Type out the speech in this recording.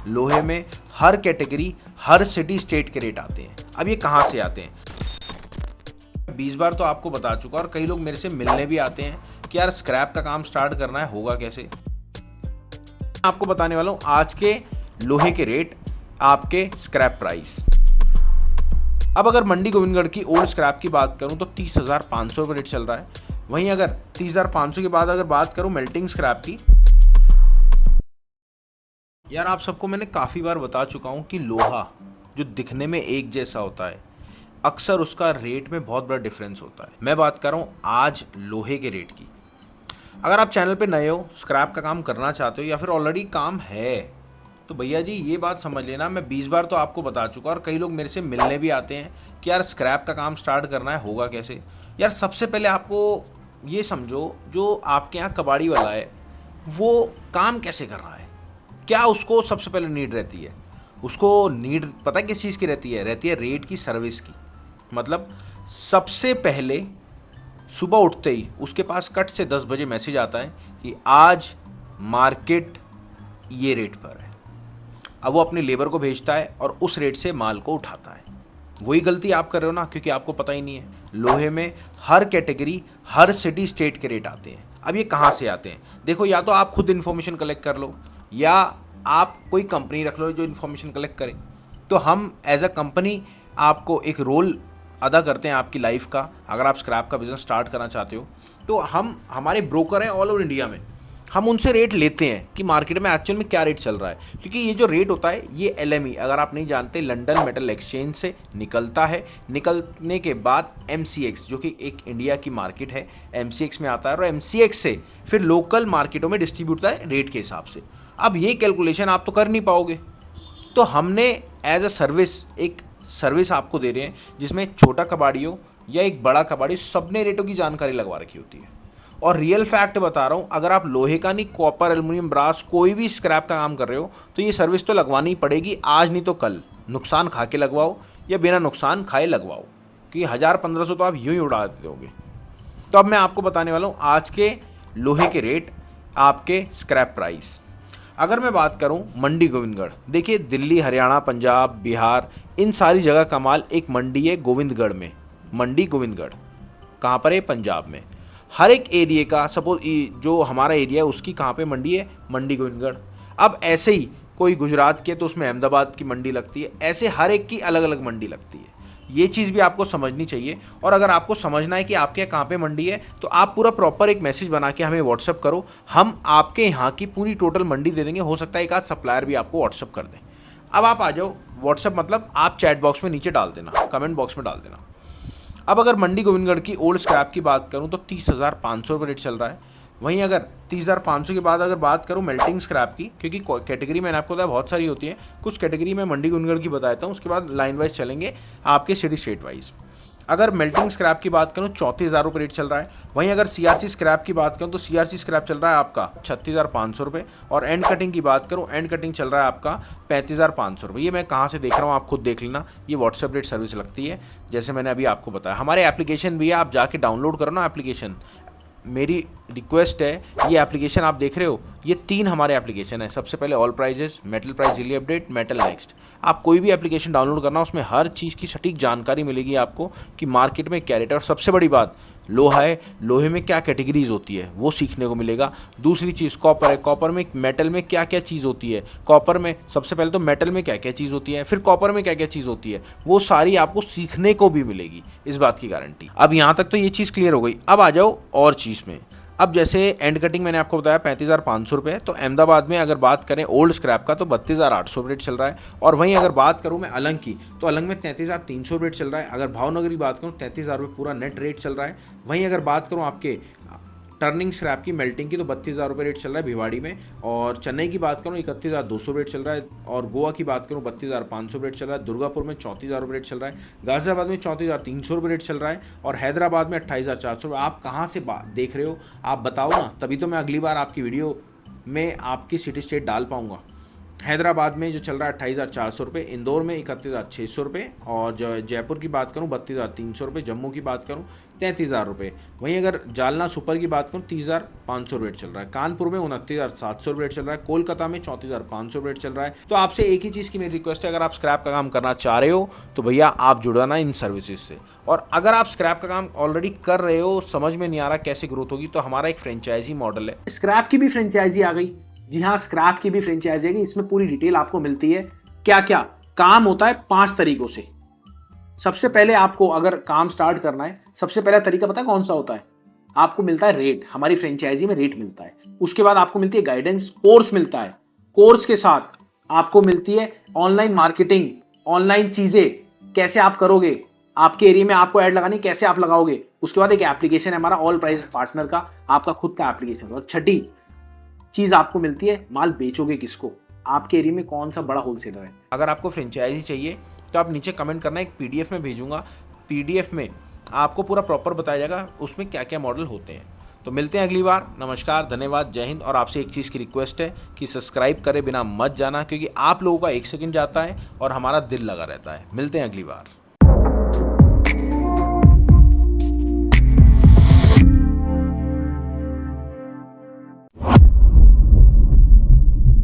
लोहे में हर कैटेगरी, हर city state के रेट आते हैं। अब ये कहाँ से आते हैं? 20 बार तो आपको बता चुका, और कई लोग मेरे से मिलने भी आते हैं कि यार स्क्रैप का काम स्टार्ट करना है, होगा कैसे। आपको बताने वाला हूँ आज के लोहे के रेट, आपके स्क्रैप प्राइस। अब अगर मंडी गोविंदगढ़ की ओल्ड स्क्रैप की बात करूं तो 30,500 रुपये रेट चल रहा है। वहीं अगर 30,500 के बाद अगर बात करूं मेल्टिंग स्क्रैप की, यार आप सबको मैंने काफ़ी बार बता चुका हूं कि लोहा जो दिखने में एक जैसा होता है, अक्सर उसका रेट में बहुत बड़ा डिफरेंस होता है। मैं बात कर रहा हूँ आज लोहे के रेट की। अगर आप चैनल पे नए हो, स्क्रैप का काम करना चाहते हो या फिर ऑलरेडी काम है, तो भैया जी ये बात समझ लेना, मैं 20 बार तो आपको बता चुका, और कई लोग मेरे से मिलने भी आते हैं कि यार स्क्रैप का काम स्टार्ट करना है, होगा कैसे। यार सबसे पहले आपको ये समझो, जो आपके यहाँ कबाड़ी वाला है वो काम कैसे कर रहा है, क्या उसको सबसे पहले नीड रहती है। उसको नीड पता है किस चीज़ की रहती है? रहती है रेट की, सर्विस की। मतलब सबसे पहले सुबह उठते ही उसके पास कट से 10 बजे मैसेज आता है कि आज मार्केट ये रेट पर है। अब वो अपने लेबर को भेजता है और उस रेट से माल को उठाता है। वही गलती आप कर रहे हो ना, क्योंकि आपको पता ही नहीं है लोहे में हर कैटेगरी, हर सिटी स्टेट के रेट आते हैं। अब ये कहाँ से आते हैं? देखो, या तो आप खुद इन्फॉर्मेशन कलेक्ट कर लो, या आप कोई कंपनी रख लो जो इन्फॉर्मेशन कलेक्ट करे। तो हम एज अ कंपनी आपको एक रोल अदा करते हैं आपकी लाइफ का। अगर आप स्क्रैप का बिजनेस स्टार्ट करना चाहते हो तो हमारे ब्रोकर हैं ऑल ओवर इंडिया में। हम उनसे रेट लेते हैं कि मार्केट में एक्चुअल में क्या रेट चल रहा है, क्योंकि ये जो रेट होता है ये LME, अगर आप नहीं जानते, लंदन मेटल एक्सचेंज से निकलता है। निकलने के बाद MCX, जो कि एक इंडिया की मार्केट है, MCX में आता है, और MCX से फिर लोकल मार्केटों में डिस्ट्रीब्यूट होता है रेट के हिसाब से। अब ये कैलकुलेशन आप तो कर नहीं पाओगे, तो हमने एज अ सर्विस एक सर्विस आपको दे रहे हैं, जिसमें छोटा कबाड़ी हो या एक बड़ा कबाड़ी, सबने रेटों की जानकारी लगवा रखी होती है। और रियल फैक्ट बता रहा हूँ, अगर आप लोहे का नहीं, कॉपर, एल्युमिनियम, ब्रास, कोई भी स्क्रैप का काम कर रहे हो तो ये सर्विस तो लगवानी ही पड़ेगी, आज नहीं तो कल। नुकसान खा के लगवाओ या बिना नुकसान खाए लगवाओ, क्योंकि 1,000-1,500 तो आप यूँ ही उड़ा दोगे। तो अब मैं आपको बताने वाला हूँ आज के लोहे के रेट, आपके स्क्रैप प्राइस। अगर मैं बात करूं मंडी गोविंदगढ़, देखिए दिल्ली, हरियाणा, पंजाब, बिहार, इन सारी जगह का माल एक मंडी है गोविंदगढ़ में। मंडी गोविंदगढ़ कहाँ पर है? पंजाब में। हर एक एरिया का, सपोज जो हमारा एरिया है उसकी कहाँ पे मंडी है? मंडी गोविंदगढ़। अब ऐसे ही कोई गुजरात की है तो उसमें अहमदाबाद की मंडी लगती है, ऐसे हर एक की अलग अलग मंडी लगती है। ये चीज़ भी आपको समझनी चाहिए। और अगर आपको समझना है कि आपके यहाँ कहाँ पे मंडी है, तो आप पूरा प्रॉपर एक मैसेज बना के हमें व्हाट्सअप करो, हम आपके यहाँ की पूरी टोटल मंडी दे देंगे। हो सकता है एक आध सप्लायर भी आपको व्हाट्सअप कर दें। अब आप आ जाओ व्हाट्सअप, मतलब आप चैट बॉक्स में नीचे डाल देना, कमेंट बॉक्स में डाल देना। अब अगर मंडी गोविंदगढ़ की ओल्ड स्क्रैप की बात करूँ तो 30,500 रुपये रेट चल रहा है। वहीं अगर 30,500 के बाद अगर बात करूँ मेल्टिंग स्क्रैप की, क्योंकि कैटेगरी मैंने आपको बताया बहुत सारी होती है, कुछ कैटेगरी में मंडी गोविंदगढ़ की बताता हूँ, उसके बाद लाइन वाइज चलेंगे आपके सिटी स्टेट वाइज। अगर मेल्टिंग स्क्रैप की बात करूँ 34,000 रुपये रेट चल रहा है। वहीं अगर CRC स्क्रैप की बात करूँ तो CRC स्क्रैप चल रहा है आपका 36,500 रुपये। और एंड कटिंग की बात करूँ, एंड कटिंग चल रहा है आपका 35,500 रुपये। ये मैं कहाँ से देख रहा हूँ आप खुद देख लेना, ये व्हाट्सएप रेट सर्विस लगती है, जैसे मैंने अभी आपको बताया। हमारे एप्लीकेशन भी है, आप जाके डाउनलोड करो ना एप्लीकेशन। मेरी रिक्वेस्ट है, ये एप्लीकेशन आप देख रहे हो, ये 3 हमारे एप्लीकेशन है। सबसे पहले all prices, metal price daily update, metal next. आप कोई भी एप्लीकेशन डाउनलोड करना, उसमें हर चीज़ की सटीक जानकारी मिलेगी आपको कि मार्केट में क्या रेट है। और सबसे बड़ी बात, लोहा है, लोहे में क्या कैटेगरीज होती है वो सीखने को मिलेगा। दूसरी चीज़ कॉपर है, कॉपर में मेटल में क्या क्या चीज़ होती है, कॉपर में सबसे पहले तो मेटल में क्या क्या चीज़ होती है, फिर कॉपर में क्या क्या चीज़ होती है, वो सारी आपको सीखने को भी मिलेगी, इस बात की गारंटी। अब यहाँ तक तो ये चीज़ क्लियर हो गई। अब आ जाओ और चीज़ में। अब जैसे एंड कटिंग मैंने आपको बताया 35,500 रुपये, तो अहमदाबाद में अगर बात करें ओल्ड स्क्रैप का तो 32,800 रेट चल रहा है। और वहीं अगर बात करूं मैं अलंग की, तो अलंग में 33,300 रेट चल रहा है। अगर भावनगर की बात करूं 33,000 रुपये पूरा नेट रेट चल रहा है। वहीं अगर बात करूं आपके टर्निंग स्क्रैप की, मेल्टिंग की, तो 32,000 रुपये रेट चल रहा है भिवाड़ी में। और चेन्नई की बात करूँ 31,200 रेट चल रहा है। और गोवा की बात करूँ 32,500 रेट चल रहा है। दुर्गापुर में 34,000 रुपये रेट चल रहा है। गाजियाबाद में 34,300 रुपये रेट चल रहा है। और हैदराबाद में 28,400 रुपये। आप कहाँ से देख रहे हो आप बताओ ना, तभी तो मैं अगली बार आपकी वीडियो में आपकी सिटी स्टेट डाल पाऊँगा। हैदराबाद में जो चल रहा है 28,400 रुपये, इंदौर में 31,600 रुपये, और जो जयपुर की बात करूँ 32,300 रुपये, जम्मू की बात करूँ 33,000 रुपये। वहीं अगर जालना सुपर की बात करूँ 30,500 रेट चल रहा है, कानपुर में 29,700 रेट चल रहा है, कोलकाता में 34,500 रेट चल रहा है। तो आपसे एक ही चीज़ की मेरी रिक्वेस्ट है, अगर आप स्क्रैप का काम करना चाह रहे हो तो भैया आप जुड़ाना इन सर्विसेज से। और अगर आप स्क्रैप का काम ऑलरेडी कर रहे हो, समझ में नहीं आ रहा कैसे ग्रोथ होगी, तो हमारा एक फ्रेंचाइजी मॉडल है। स्क्रैप की भी फ्रेंचाइजी आ गई। जी हाँ, स्क्रैप की भी फ्रेंचाइजी है। इसमें पूरी डिटेल आपको मिलती है। क्या क्या काम होता है 5 तरीकों से। सबसे पहले आपको अगर काम स्टार्ट करना है, सबसे पहला तरीका पता है कौन सा होता है? आपको मिलता है रेट, हमारी फ्रेंचाइजी में रेट मिलता है। उसके बाद आपको मिलती है गाइडेंस, कोर्स मिलता है। कोर्स के साथ आपको मिलती है ऑनलाइन मार्केटिंग, ऑनलाइन चीजें कैसे आप करोगे, आपके एरिया में आपको ऐड लगानी कैसे आप लगाओगे। उसके बाद एक एप्लीकेशन है हमारा ऑल प्राइस पार्टनर का, आपका खुद का एप्लीकेशन। और छठी चीज आपको मिलती है माल बेचोगे किसको, आपके एरिया में कौन सा बड़ा होलसेलर है। अगर आपको फ्रेंचाइजी चाहिए तो आप नीचे कमेंट करना, एक पीडीएफ में भेजूंगा। पीडीएफ में आपको पूरा प्रॉपर बताया जाएगा उसमें क्या क्या मॉडल होते हैं। तो मिलते हैं अगली बार। नमस्कार, धन्यवाद, जय हिंद। और आपसे एक चीज़ की रिक्वेस्ट है कि सब्सक्राइब करे बिना मत जाना, क्योंकि आप लोगों का 1 सेकंड जाता है और हमारा दिल लगा रहता है। मिलते हैं अगली बार।